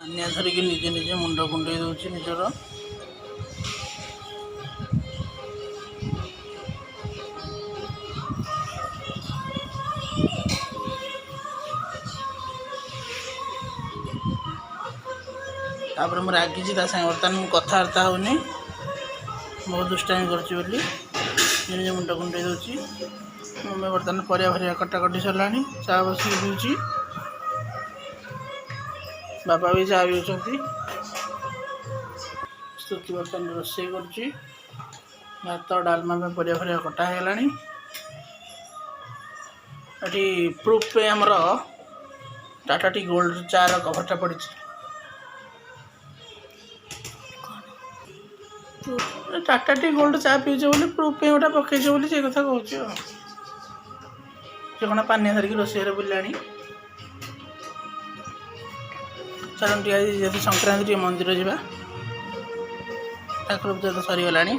ପାନିଆ ଧରିକି ନିଜେ ନିଜେ ମୁଣ୍ଡ କୁଣ୍ଡେଇ ଦେଉଛି ନିଜର। ତାପରେ ମୁଁ ରାଗିଛି ତା ସାଙ୍ଗେ ବର୍ତ୍ତମାନ ମୁଁ କଥାବାର୍ତ୍ତା ହେଉନି, ବହୁତ ଦୁଷ୍ଟାମି କରୁଛି ବୋଲି ନିଜେ ନିଜେ ମୁଣ୍ଡ କୁଣ୍ଡେଇ ଦେଉଛି। ମୁଁ ବର୍ତ୍ତମାନ ପରିବା ଫରିବା କଟାକଟି ସରିଲାଣି, ଚା ବସିକି ପିଉଛି। ବାପା ବି ଚା ପିଉଛନ୍ତି। ସ୍ତୁତି ବର୍ତ୍ତମାନ ରୋଷେଇ କରୁଛି। ଭାତ ଡାଲମା ପାଇଁ ପରିବା ଫରିବା କଟା ହେଇଗଲାଣି। ଏଠି ପ୍ରୁଫ୍ ପାଇଁ ଆମର ଟାଟା ଟି ଗୋଲ୍ଡ ଚାର କଭରଟା ପଡ଼ିଛି। ଟାଟା ଟି ଗୋଲ୍ଡ ଚା ପିଉଛେ ବୋଲି ପ୍ରୁଫ୍ ପାଇଁ ଗୋଟେ ପକେଇଛ ବୋଲି ସେ କଥା କହୁଛି ଆଉ। ସେ କ'ଣ ପାନିଆ ଧରିକି ରୋଷେଇରେ ବୁଲିଲାଣି। ଚାଲନ୍ତୁ ଟିକେ ଆଜି ଯେହେତୁ ସଂକ୍ରାନ୍ତି ଟିକେ ମନ୍ଦିର ଯିବା। ଠାକୁର ପୂଜା ତ ସରିଗଲାଣି।